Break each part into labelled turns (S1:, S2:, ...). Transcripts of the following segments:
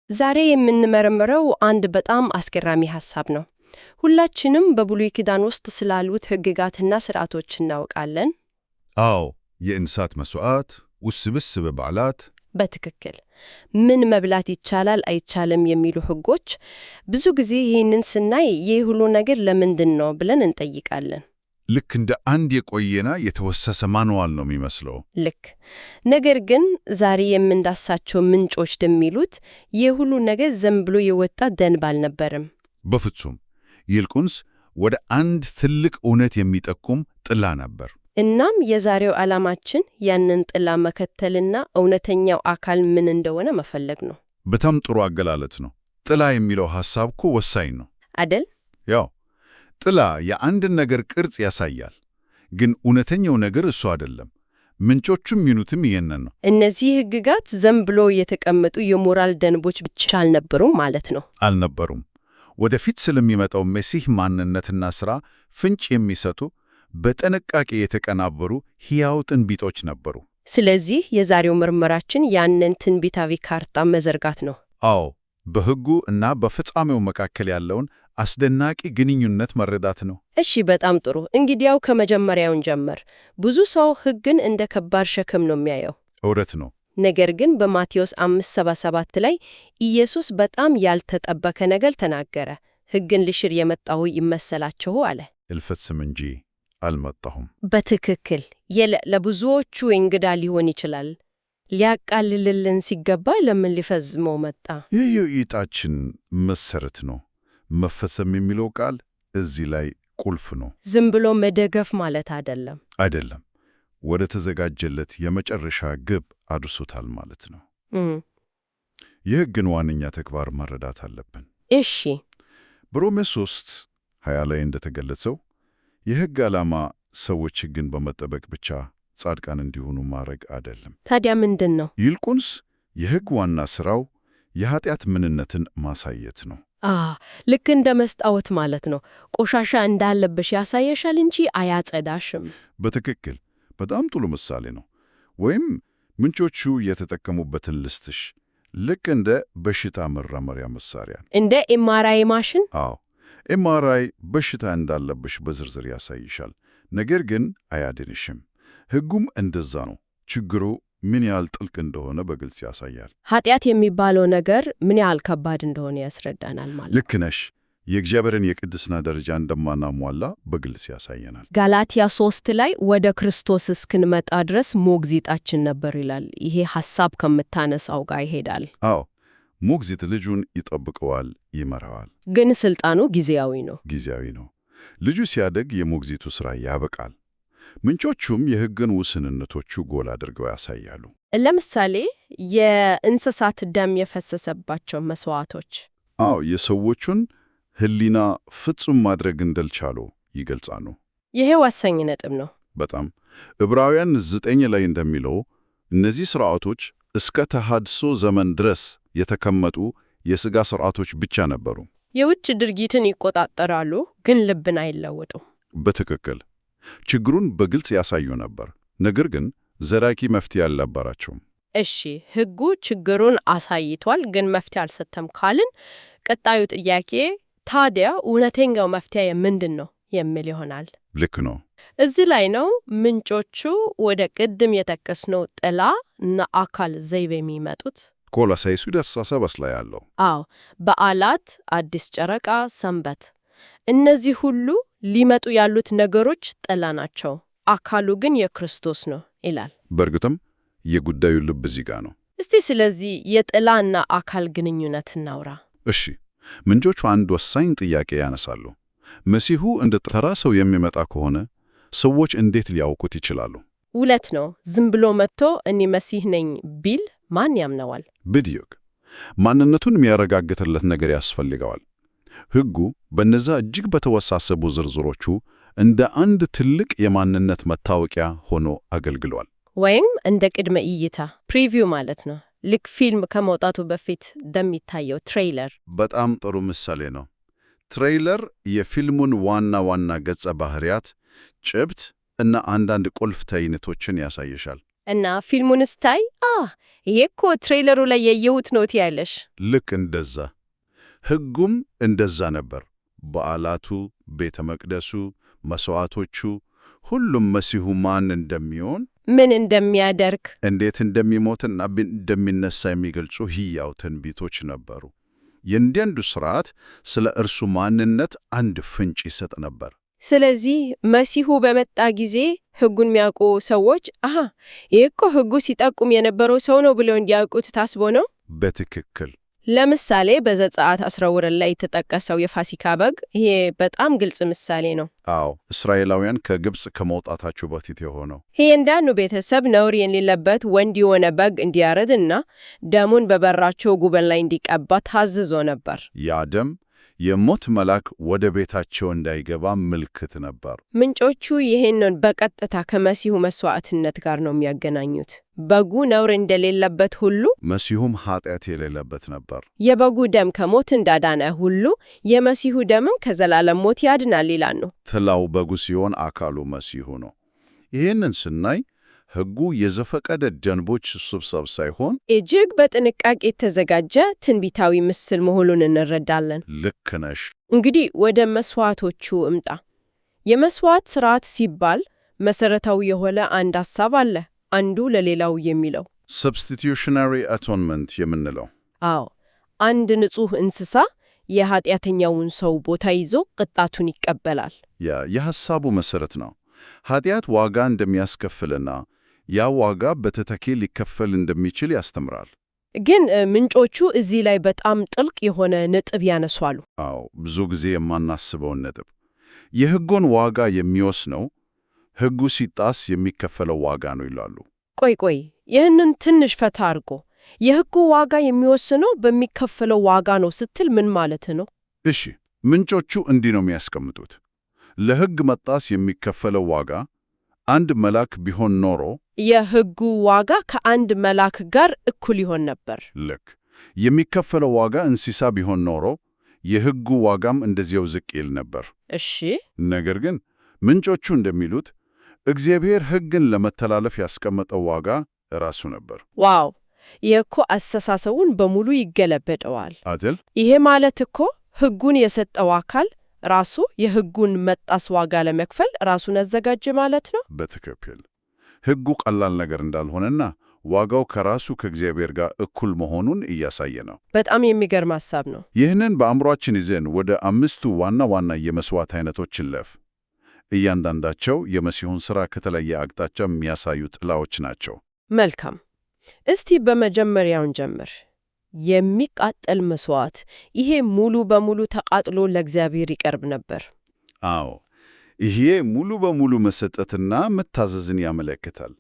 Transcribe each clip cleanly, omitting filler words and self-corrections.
S1: ዛሬ የምንመረምረው አንድ በጣም አስገራሚ ሐሳብ ነው። ሁላችንም በብሉይ ኪዳን ውስጥ ስላሉት ሕግጋትና ሥርዓቶች እናውቃለን።
S2: አዎ፣ የእንስሳት መሥዋዕት፣ ውስብስብ በዓላት።
S1: በትክክል ምን መብላት ይቻላል አይቻልም የሚሉ ሕጎች። ብዙ ጊዜ ይህንን ስናይ ይህ ሁሉ ነገር ለምንድን ነው ብለን እንጠይቃለን።
S2: ልክ እንደ አንድ የቆየና የተወሰሰ ማንዋል ነው የሚመስለው።
S1: ልክ። ነገር ግን ዛሬ የምንዳሳቸው ምንጮች እንደሚሉት ይህ ሁሉ ነገር ዝም ብሎ የወጣ ደንብ አልነበረም።
S2: በፍጹም። ይልቁንስ ወደ አንድ ትልቅ እውነት የሚጠቁም ጥላ ነበር።
S1: እናም የዛሬው ዓላማችን ያንን ጥላ መከተልና እውነተኛው አካል ምን እንደሆነ መፈለግ ነው።
S2: በጣም ጥሩ አገላለጽ ነው። ጥላ የሚለው ሐሳብ እኮ ወሳኝ ነው
S1: አደል?
S2: ያው ጥላ የአንድን ነገር ቅርጽ ያሳያል፣ ግን እውነተኛው ነገር እሱ አይደለም። ምንጮቹም ሚኑትም ይሄንን ነው።
S1: እነዚህ ሕግጋት ዝም ብሎ የተቀመጡ የሞራል ደንቦች ብቻ አልነበሩም ማለት ነው።
S2: አልነበሩም። ወደፊት ስለሚመጣው መሲህ ማንነትና ሥራ ፍንጭ የሚሰጡ በጥንቃቄ የተቀናበሩ ሕያው ትንቢቶች ነበሩ።
S1: ስለዚህ የዛሬው ምርመራችን ያንን ትንቢታዊ ካርታ መዘርጋት ነው።
S2: አዎ፣ በሕጉ እና በፍጻሜው መካከል ያለውን አስደናቂ ግንኙነት መረዳት ነው።
S1: እሺ፣ በጣም ጥሩ። እንግዲያው ከመጀመሪያውን ጀመር። ብዙ ሰው ሕግን እንደ ከባድ ሸክም ነው የሚያየው።
S2: እውነት ነው።
S1: ነገር ግን በማቴዎስ 5:77 ላይ ኢየሱስ በጣም ያልተጠበቀ ነገር ተናገረ። ሕግን ልሽር የመጣሁ ይመሰላችሁ አለ።
S2: ልፈጽም እንጂ አልመጣሁም።
S1: በትክክል ለብዙዎቹ እንግዳ ሊሆን ይችላል። ሊያቃልልልን ሲገባ ለምን ሊፈጽመው መጣ?
S2: ይህ የውይይታችን መሰረት ነው። መፈጸም የሚለው ቃል እዚህ ላይ ቁልፍ ነው።
S1: ዝም ብሎ መደገፍ ማለት
S2: አይደለም። ወደ ተዘጋጀለት የመጨረሻ ግብ አድርሶታል ማለት ነው። የሕግን ዋነኛ ተግባር መረዳት አለብን።
S1: እሺ፣
S2: በሮሜ 3:20 ላይ እንደተገለጸው የሕግ ዓላማ ሰዎች ሕግን በመጠበቅ ብቻ ጻድቃን እንዲሆኑ ማድረግ አይደለም።
S1: ታዲያ ምንድን ነው?
S2: ይልቁንስ የሕግ ዋና ሥራው የኃጢአት ምንነትን ማሳየት ነው።
S1: ልክ እንደ መስታወት ማለት ነው። ቆሻሻ እንዳለብሽ ያሳየሻል እንጂ አያጸዳሽም።
S2: በትክክል። በጣም ጥሩ ምሳሌ ነው። ወይም ምንጮቹ የተጠቀሙበትን ልስጥሽ። ልክ እንደ በሽታ መረመሪያ መሳሪያ፣
S1: እንደ ኤምአርአይ ማሽን።
S2: አዎ፣ ኤምአርአይ በሽታ እንዳለብሽ በዝርዝር ያሳይሻል፣ ነገር ግን አያድንሽም። ሕጉም እንደዛ ነው። ችግሩ ምን ያህል ጥልቅ እንደሆነ በግልጽ ያሳያል።
S1: ኃጢአት የሚባለው ነገር ምን ያህል ከባድ እንደሆነ ያስረዳናል ማለት።
S2: ልክ ነሽ። የእግዚአብሔርን የቅድስና ደረጃ እንደማናሟላ በግልጽ ያሳየናል።
S1: ጋላትያ 3 ላይ ወደ ክርስቶስ እስክንመጣ ድረስ ሞግዚታችን ነበር ይላል። ይሄ ሐሳብ ከምታነሳው ጋር ይሄዳል።
S2: አዎ፣ ሞግዚት ልጁን ይጠብቀዋል፣ ይመራዋል።
S1: ግን ስልጣኑ ጊዜያዊ
S2: ነው። ልጁ ሲያደግ የሞግዚቱ ሥራ ያበቃል። ምንጮቹም የሕግን ውስንነቶቹ ጎል አድርገው ያሳያሉ።
S1: ለምሳሌ የእንስሳት ደም የፈሰሰባቸው መሥዋዕቶች፣
S2: አዎ፣ የሰዎቹን ሕሊና ፍጹም ማድረግ እንዳልቻሉ ይገልጻሉ።
S1: ይሄ ወሳኝ ነጥብ ነው።
S2: በጣም ዕብራውያን 9 ላይ እንደሚለው እነዚህ ሥርዓቶች እስከ ተሐድሶ ዘመን ድረስ የተቀመጡ የሥጋ ሥርዓቶች ብቻ ነበሩ።
S1: የውጭ ድርጊትን ይቆጣጠራሉ፣ ግን ልብን አይለወጡም።
S2: በትክክል ችግሩን በግልጽ ያሳዩ ነበር፣ ነገር ግን ዘላቂ መፍትሄ አልነበራቸውም።
S1: እሺ፣ ሕጉ ችግሩን አሳይቷል፣ ግን መፍትሄ አልሰጠም ካልን ቀጣዩ ጥያቄ ታዲያ እውነተኛው መፍትሄ ምንድን ነው የሚል ይሆናል።
S2: ልክ ነው።
S1: እዚህ ላይ ነው ምንጮቹ ወደ ቅድም የጠቀስነው ጥላ እና አካል ዘይቤ የሚመጡት።
S2: ቆላስይስ 17 ላይ ያለው።
S1: አዎ፣ በዓላት፣ አዲስ ጨረቃ፣ ሰንበት፣ እነዚህ ሁሉ ሊመጡ ያሉት ነገሮች ጥላ ናቸው። አካሉ ግን የክርስቶስ ነው ይላል።
S2: በእርግጥም የጉዳዩ ልብ እዚህ ጋር ነው።
S1: እስቲ ስለዚህ የጥላና አካል ግንኙነት እናውራ።
S2: እሺ፣ ምንጮቹ አንድ ወሳኝ ጥያቄ ያነሳሉ። መሲሁ እንደ ተራ ሰው የሚመጣ ከሆነ ሰዎች እንዴት ሊያውቁት ይችላሉ?
S1: እውነት ነው። ዝም ብሎ መጥቶ እኔ መሲህ ነኝ ቢል ማን ያምነዋል?
S2: ብድዮግ ማንነቱን የሚያረጋግጥለት ነገር ያስፈልገዋል። ሕጉ በነዛ እጅግ በተወሳሰቡ ዝርዝሮቹ እንደ አንድ ትልቅ የማንነት መታወቂያ ሆኖ አገልግሏል።
S1: ወይም እንደ ቅድመ እይታ ፕሪቪው ማለት ነው። ልክ ፊልም ከመውጣቱ በፊት እንደሚታየው ትሬይለር።
S2: በጣም ጥሩ ምሳሌ ነው። ትሬይለር የፊልሙን ዋና ዋና ገጸ ባህሪያት፣ ጭብጥ እና አንዳንድ ቁልፍ ትዕይንቶችን ያሳይሻል።
S1: እና ፊልሙን ስታይ ይሄ እኮ ትሬለሩ ላይ ያየሁት ነው ትያለሽ።
S2: ልክ እንደዛ። ሕጉም እንደዛ ነበር። በዓላቱ፣ ቤተ መቅደሱ፣ መሥዋዕቶቹ፣ ሁሉም መሲሁ ማን እንደሚሆን፣
S1: ምን እንደሚያደርግ፣
S2: እንዴት እንደሚሞትና እንደሚነሳ የሚገልጹ ሕያው ትንቢቶች ነበሩ። የእያንዳንዱ ሥርዓት ስለ እርሱ ማንነት አንድ ፍንጭ ይሰጥ ነበር።
S1: ስለዚህ መሲሁ በመጣ ጊዜ ሕጉን የሚያውቁ ሰዎች ይህ እኮ ሕጉ ሲጠቁም የነበረው ሰው ነው ብለው እንዲያውቁት ታስቦ ነው።
S2: በትክክል።
S1: ለምሳሌ በዘጸአት 12 ላይ የተጠቀሰው የፋሲካ በግ ይሄ በጣም ግልጽ ምሳሌ ነው።
S2: አዎ፣ እስራኤላውያን ከግብፅ ከመውጣታቸው በፊት የሆነው።
S1: እያንዳንዱ ቤተሰብ ነውር የሌለበት ወንድ የሆነ በግ እንዲያርድና ደሙን በበራቸው ጉበን ላይ እንዲቀባ ታዝዞ ነበር።
S2: ያ ደም የሞት መልአክ ወደ ቤታቸው እንዳይገባ ምልክት ነበር።
S1: ምንጮቹ ይህንን በቀጥታ ከመሲሁ መስዋዕትነት ጋር ነው የሚያገናኙት። በጉ ነውር እንደሌለበት ሁሉ
S2: መሲሁም ኃጢአት የሌለበት ነበር።
S1: የበጉ ደም ከሞት እንዳዳነ ሁሉ የመሲሁ ደምም ከዘላለም ሞት ያድናል ይላሉ።
S2: ጥላው በጉ ሲሆን አካሉ መሲሁ ነው። ይህንን ስናይ ሕጉ የዘፈቀደ ደንቦች ስብስብ ሳይሆን
S1: እጅግ በጥንቃቄ የተዘጋጀ ትንቢታዊ ምስል መሆኑን እንረዳለን።
S2: ልክ ነሽ።
S1: እንግዲህ ወደ መስዋዕቶቹ እምጣ። የመስዋዕት ሥርዓት ሲባል መሠረታዊ የሆነ አንድ ሐሳብ አለ፣ አንዱ ለሌላው የሚለው
S2: ሰብስቲቱሽናሪ አቶንመንት የምንለው።
S1: አዎ፣ አንድ ንጹሕ እንስሳ የኃጢአተኛውን ሰው ቦታ ይዞ ቅጣቱን ይቀበላል።
S2: የሐሳቡ መሠረት ነው። ኃጢአት ዋጋ እንደሚያስከፍልና ያ ዋጋ በተተኪ ሊከፈል እንደሚችል ያስተምራል።
S1: ግን ምንጮቹ እዚህ ላይ በጣም ጥልቅ የሆነ ነጥብ ያነሷሉ።
S2: አዎ፣ ብዙ ጊዜ የማናስበውን ነጥብ። የሕጉን ዋጋ የሚወስነው ሕጉ ሲጣስ የሚከፈለው ዋጋ ነው ይላሉ።
S1: ቆይ፣ ይህንን ትንሽ ፈታ አድርጎ የሕጉ ዋጋ የሚወስነው በሚከፈለው ዋጋ ነው ስትል ምን ማለት ነው?
S2: እሺ፣ ምንጮቹ እንዲህ ነው የሚያስቀምጡት። ለሕግ መጣስ የሚከፈለው ዋጋ አንድ መልአክ ቢሆን ኖሮ
S1: የሕጉ ዋጋ ከአንድ መልአክ ጋር እኩል ይሆን ነበር።
S2: ልክ። የሚከፈለው ዋጋ እንስሳ ቢሆን ኖሮ የሕጉ ዋጋም እንደዚያው ዝቅ ይል ነበር።
S1: እሺ።
S2: ነገር ግን ምንጮቹ እንደሚሉት እግዚአብሔር ሕግን ለመተላለፍ ያስቀመጠው ዋጋ ራሱ ነበር።
S1: ዋው! ይህ እኮ አስተሳሰቡን በሙሉ ይገለበጠዋል
S2: አይደል?
S1: ይሄ ማለት እኮ ሕጉን የሰጠው አካል ራሱ የሕጉን መጣስ ዋጋ ለመክፈል ራሱን አዘጋጀ ማለት ነው።
S2: በትክክል። ሕጉ ቀላል ነገር እንዳልሆነና ዋጋው ከራሱ ከእግዚአብሔር ጋር እኩል መሆኑን እያሳየ ነው።
S1: በጣም የሚገርም ሐሳብ ነው።
S2: ይህንን በአእምሯችን ይዘን ወደ 5ቱ ዋና ዋና የመሥዋዕት አይነቶች እንለፍ። እያንዳንዳቸው የመሲሁን ሥራ ከተለየ አቅጣጫ የሚያሳዩ ጥላዎች ናቸው።
S1: መልካም። እስቲ በመጀመሪያውን ጀምር። የሚቃጠል መሥዋዕት። ይሄ ሙሉ በሙሉ ተቃጥሎ ለእግዚአብሔር ይቀርብ ነበር።
S2: አዎ፣ ይሄ ሙሉ በሙሉ መሰጠትና መታዘዝን ያመለክታል።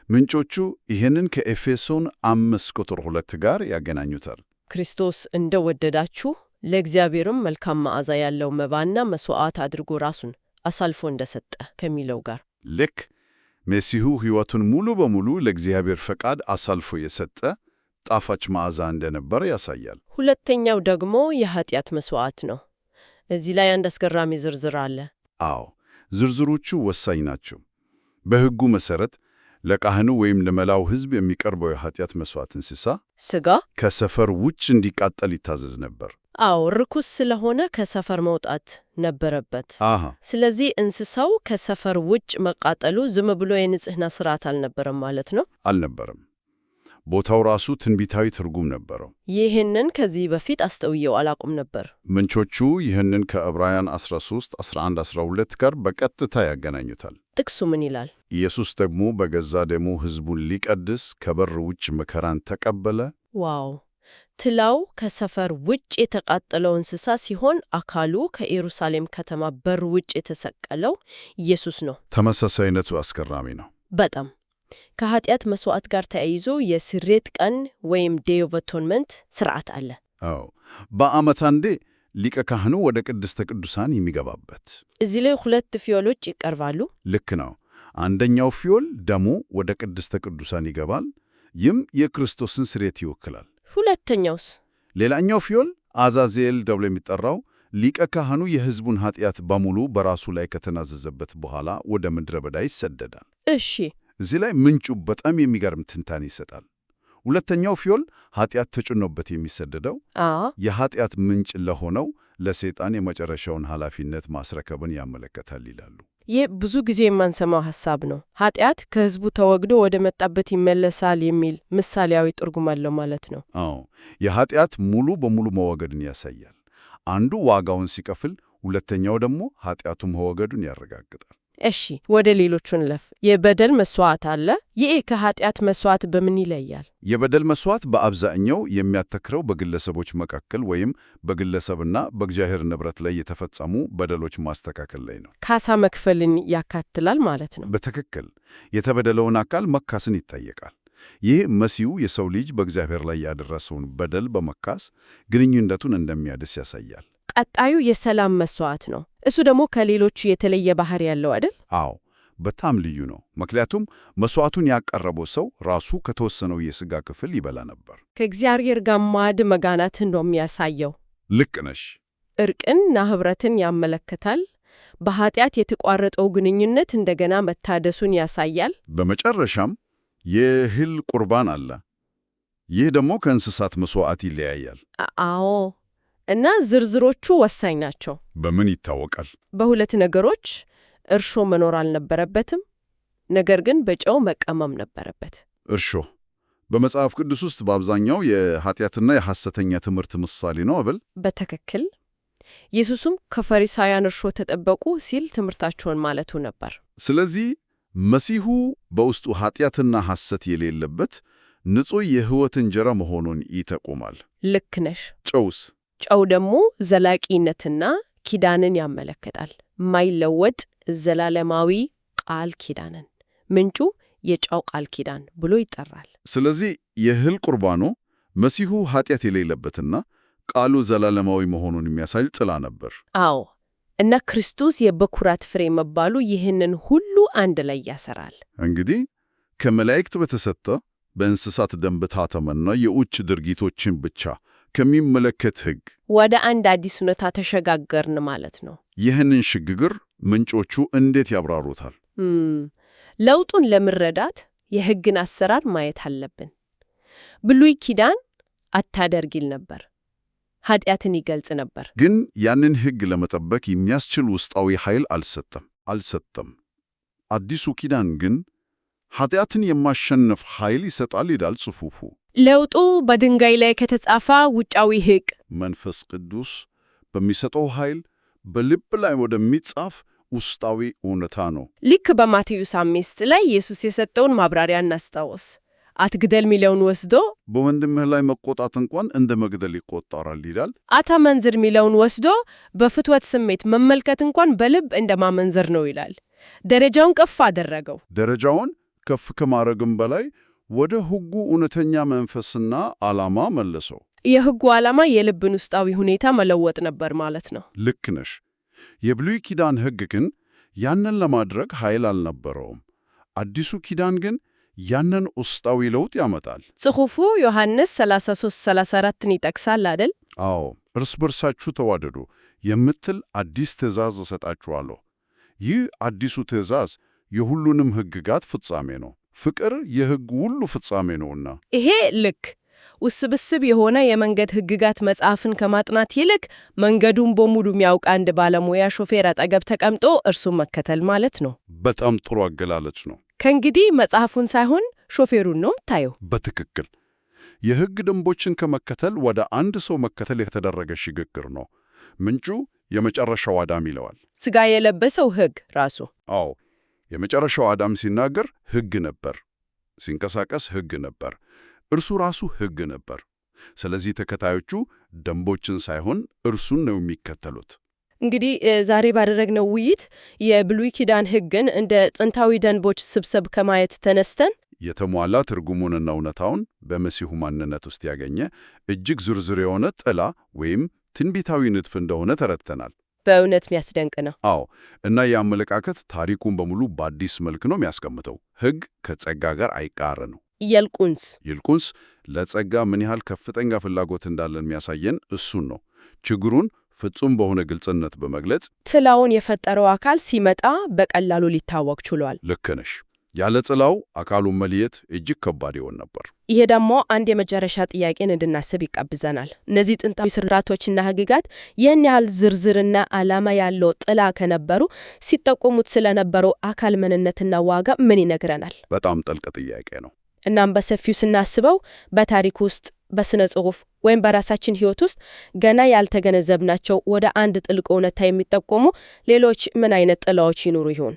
S2: ምንጮቹ ይህንን ከኤፌሶን 5:2 ጋር ያገናኙታል።
S1: ክርስቶስ እንደወደዳችሁ ለእግዚአብሔርም መልካም መዓዛ ያለው መባና መሥዋዕት አድርጎ ራሱን አሳልፎ እንደሰጠ ከሚለው ጋር
S2: ልክ መሲሁ ሕይወቱን ሙሉ በሙሉ ለእግዚአብሔር ፈቃድ አሳልፎ የሰጠ ጣፋጭ መዓዛ እንደነበረ ያሳያል።
S1: ሁለተኛው ደግሞ የኃጢአት መሥዋዕት ነው። እዚህ ላይ አንድ አስገራሚ ዝርዝር አለ።
S2: አዎ፣ ዝርዝሮቹ ወሳኝ ናቸው። በሕጉ መሠረት ለካህኑ ወይም ለመላው ሕዝብ የሚቀርበው የኃጢአት መሥዋዕት እንስሳ
S1: ሥጋ
S2: ከሰፈር ውጭ እንዲቃጠል ይታዘዝ ነበር።
S1: አዎ፣ ርኩስ ስለሆነ ከሰፈር መውጣት ነበረበት። ስለዚህ እንስሳው ከሰፈር ውጭ መቃጠሉ ዝም ብሎ የንጽሕና ሥርዓት አልነበረም ማለት ነው?
S2: አልነበረም። ቦታው ራሱ ትንቢታዊ ትርጉም ነበረው።
S1: ይህንን ከዚህ በፊት አስተውየው አላቁም ነበር።
S2: ምንጮቹ ይህንን ከዕብራውያን 13፣ 11፣ 12 ጋር በቀጥታ ያገናኙታል።
S1: ጥቅሱ ምን ይላል?
S2: ኢየሱስ ደግሞ በገዛ ደሙ ሕዝቡን ሊቀድስ ከበር ውጭ መከራን ተቀበለ።
S1: ዋው! ትላው ከሰፈር ውጭ የተቃጠለው እንስሳ ሲሆን አካሉ ከኢየሩሳሌም ከተማ በር ውጭ የተሰቀለው ኢየሱስ ነው።
S2: ተመሳሳይነቱ አስገራሚ ነው
S1: በጣም። ከኃጢአት መሥዋዕት ጋር ተያይዞ የስርየት ቀን ወይም ዴይ ኦፍ አቶንመንት ሥርዓት አለ።
S2: አዎ፣ በዓመት አንዴ ሊቀ ካህኑ ወደ ቅድስተ ቅዱሳን የሚገባበት።
S1: እዚህ ላይ 2 ፍየሎች ይቀርባሉ።
S2: ልክ ነው። አንደኛው ፍየል ደሙ ወደ ቅድስተ ቅዱሳን ይገባል። ይህም የክርስቶስን ስርየት ይወክላል።
S1: ሁለተኛውስ?
S2: ሌላኛው ፍየል አዛዜል ተብሎ የሚጠራው ሊቀ ካህኑ የሕዝቡን ኃጢአት በሙሉ በራሱ ላይ ከተናዘዘበት በኋላ ወደ ምድረ በዳ ይሰደዳል።
S1: እሺ።
S2: እዚህ ላይ ምንጩ በጣም የሚገርም ትንታኔ ይሰጣል። ሁለተኛው ፊዮል ኃጢአት ተጭኖበት የሚሰደደው የኃጢአት ምንጭ ለሆነው ለሰይጣን የመጨረሻውን ኃላፊነት ማስረከብን ያመለከታል ይላሉ።
S1: ይህ ብዙ ጊዜ የማንሰማው ሐሳብ ነው። ኃጢአት ከሕዝቡ ተወግዶ ወደ መጣበት ይመለሳል የሚል ምሳሌያዊ ትርጉም አለው ማለት ነው።
S2: አዎ፣ የኃጢአት ሙሉ በሙሉ መወገድን ያሳያል። አንዱ ዋጋውን ሲከፍል፣ ሁለተኛው ደግሞ ኃጢአቱ መወገዱን ያረጋግጣል።
S1: እሺ፣ ወደ ሌሎቹ እንለፍ። የበደል መስዋዕት አለ። ይህ ከኃጢአት መስዋዕት በምን ይለያል?
S2: የበደል መስዋዕት በአብዛኛው የሚያተክረው በግለሰቦች መካከል ወይም በግለሰብና በእግዚአብሔር ንብረት ላይ የተፈጸሙ በደሎች ማስተካከል ላይ ነው።
S1: ካሳ መክፈልን ያካትላል ማለት ነው።
S2: በትክክል የተበደለውን አካል መካስን ይጠየቃል። ይህ መሲሁ የሰው ልጅ በእግዚአብሔር ላይ ያደረሰውን በደል በመካስ ግንኙነቱን እንደሚያድስ ያሳያል።
S1: ቀጣዩ የሰላም መስዋዕት ነው። እሱ ደግሞ ከሌሎቹ የተለየ ባህሪ ያለው አይደል?
S2: አዎ፣ በጣም ልዩ ነው። ምክንያቱም መስዋዕቱን ያቀረበው ሰው ራሱ ከተወሰነው የሥጋ ክፍል ይበላ ነበር።
S1: ከእግዚአብሔር ጋር ማዕድ መጋናትን ነው የሚያሳየው።
S2: ልክ ነሽ።
S1: እርቅንና ኅብረትን ያመለክታል። በኃጢአት የተቋረጠው ግንኙነት እንደገና መታደሱን ያሳያል።
S2: በመጨረሻም የእህል ቁርባን አለ። ይህ ደግሞ ከእንስሳት መስዋዕት ይለያያል።
S1: አዎ፣ እና ዝርዝሮቹ ወሳኝ ናቸው።
S2: በምን ይታወቃል?
S1: በሁለት ነገሮች። እርሾ መኖር አልነበረበትም፣ ነገር ግን በጨው መቀመም ነበረበት።
S2: እርሾ በመጽሐፍ ቅዱስ ውስጥ በአብዛኛው የኃጢአትና የሐሰተኛ ትምህርት ምሳሌ ነው አይደል?
S1: በትክክል። ኢየሱስም ከፈሪሳውያን እርሾ ተጠበቁ ሲል ትምህርታቸውን ማለቱ ነበር።
S2: ስለዚህ መሲሁ በውስጡ ኃጢአትና ሐሰት የሌለበት ንጹሕ የሕይወት እንጀራ መሆኑን ይጠቁማል።
S1: ልክ ነሽ።
S2: ጨውስ?
S1: ጨው ደግሞ ዘላቂነትና ኪዳንን ያመለክታል። ማይለወጥ ዘላለማዊ ቃል ኪዳንን። ምንጩ የጨው ቃል ኪዳን ብሎ ይጠራል።
S2: ስለዚህ የእህል ቁርባኑ መሲሁ ኃጢአት የሌለበትና ቃሉ ዘላለማዊ መሆኑን የሚያሳይ ጥላ ነበር።
S1: አዎ፣ እና ክርስቶስ የበኩራት ፍሬ መባሉ ይህንን ሁሉ አንድ ላይ ያሰራል።
S2: እንግዲህ ከመላእክት በተሰጠ በእንስሳት ደም በታተመና የውጭ ድርጊቶችን ብቻ ከሚመለከት ሕግ
S1: ወደ አንድ አዲስ ሁኔታ ተሸጋገርን ማለት ነው።
S2: ይህንን ሽግግር ምንጮቹ እንዴት ያብራሩታል?
S1: ለውጡን ለመረዳት የሕግን አሰራር ማየት አለብን። ብሉይ ኪዳን አታደርግ ይል ነበር፣ ኃጢአትን ይገልጽ ነበር።
S2: ግን ያንን ሕግ ለመጠበቅ የሚያስችል ውስጣዊ ኃይል አልሰጠም። አዲሱ ኪዳን ግን ኃጢአትን የማሸነፍ ኃይል ይሰጣል ይላል ጽሑፉ።
S1: ለውጡ በድንጋይ ላይ ከተጻፈ ውጫዊ ሕግ
S2: መንፈስ ቅዱስ በሚሰጠው ኃይል በልብ ላይ ወደሚጻፍ ውስጣዊ እውነታ ነው።
S1: ልክ በማቴዎስ 5 ላይ ኢየሱስ የሰጠውን ማብራሪያ እናስታውስ። አትግደል ሚለውን ወስዶ
S2: በወንድምህ ላይ መቆጣት እንኳን እንደ መግደል ይቆጠራል ይላል።
S1: አታመንዝር ሚለውን ወስዶ በፍትወት ስሜት መመልከት እንኳን በልብ እንደ ማመንዘር ነው ይላል። ደረጃውን ከፍ አደረገው።
S2: ደረጃውን ከፍ ከማድረግም በላይ ወደ ሕጉ እውነተኛ መንፈስና ዓላማ መለሰው።
S1: የሕጉ ዓላማ የልብን ውስጣዊ ሁኔታ መለወጥ ነበር ማለት ነው።
S2: ልክ ነሽ። የብሉይ ኪዳን ሕግ ግን ያንን ለማድረግ ኃይል አልነበረውም። አዲሱ ኪዳን ግን ያንን ውስጣዊ ለውጥ ያመጣል።
S1: ጽሑፉ ዮሐንስ 33:34ን ይጠቅሳል አይደል?
S2: አዎ፣ እርስ በርሳችሁ ተዋደዱ የምትል አዲስ ትእዛዝ እሰጣችኋለሁ። ይህ አዲሱ ትእዛዝ የሁሉንም ሕግጋት ፍጻሜ ነው። ፍቅር የሕግ ሁሉ ፍጻሜ ነውና።
S1: ይሄ ልክ ውስብስብ የሆነ የመንገድ ሕግጋት መጽሐፍን ከማጥናት ይልቅ መንገዱን በሙሉ የሚያውቅ አንድ ባለሙያ ሾፌር አጠገብ ተቀምጦ እርሱን መከተል ማለት ነው።
S2: በጣም ጥሩ አገላለጽ ነው።
S1: ከእንግዲህ መጽሐፉን ሳይሆን ሾፌሩን ነው የምታየው።
S2: በትክክል የሕግ ደንቦችን ከመከተል ወደ አንድ ሰው መከተል የተደረገ ሽግግር ነው። ምንጩ የመጨረሻው አዳም ይለዋል።
S1: ሥጋ የለበሰው ሕግ ራሱ።
S2: አዎ፣ የመጨረሻው አዳም ሲናገር ሕግ ነበር፣ ሲንቀሳቀስ ሕግ ነበር፣ እርሱ ራሱ ሕግ ነበር። ስለዚህ ተከታዮቹ ደንቦችን ሳይሆን እርሱን ነው የሚከተሉት።
S1: እንግዲህ ዛሬ ባደረግነው ውይይት የብሉይ ኪዳን ሕግን እንደ ጥንታዊ ደንቦች ስብስብ ከማየት ተነስተን
S2: የተሟላ ትርጉሙንና እውነታውን በመሲሁ ማንነት ውስጥ ያገኘ እጅግ ዝርዝር የሆነ ጥላ ወይም ትንቢታዊ ንድፍ እንደሆነ ተረድተናል።
S1: በእውነት የሚያስደንቅ ነው።
S2: አዎ፣ እና የአመለካከት ታሪኩን በሙሉ በአዲስ መልክ ነው የሚያስቀምጠው። ሕግ ከጸጋ ጋር አይቃረኑ። ይልቁንስ ለጸጋ ምን ያህል ከፍተኛ ፍላጎት እንዳለን የሚያሳየን እሱን ነው። ችግሩን ፍጹም በሆነ ግልጽነት በመግለጽ
S1: ጥላውን የፈጠረው አካል ሲመጣ በቀላሉ ሊታወቅ ችሏል።
S2: ልክ ነሽ። ያለ ጥላው አካሉን መለየት እጅግ ከባድ ይሆን ነበር።
S1: ይሄ ደግሞ አንድ የመጨረሻ ጥያቄን እንድናስብ ይጋብዘናል። እነዚህ ጥንታዊ ስርዓቶችና ሕግጋት ይህን ያህል ዝርዝርና ዓላማ ያለው ጥላ ከነበሩ ሲጠቆሙት ስለነበረው አካል ምንነትና ዋጋ ምን ይነግረናል?
S2: በጣም ጥልቅ ጥያቄ ነው።
S1: እናም በሰፊው ስናስበው በታሪክ ውስጥ፣ በስነ ጽሑፍ ወይም በራሳችን ሕይወት ውስጥ ገና ያልተገነዘብናቸው ወደ አንድ ጥልቅ እውነታ የሚጠቆሙ ሌሎች ምን አይነት ጥላዎች ይኖሩ ይሆን?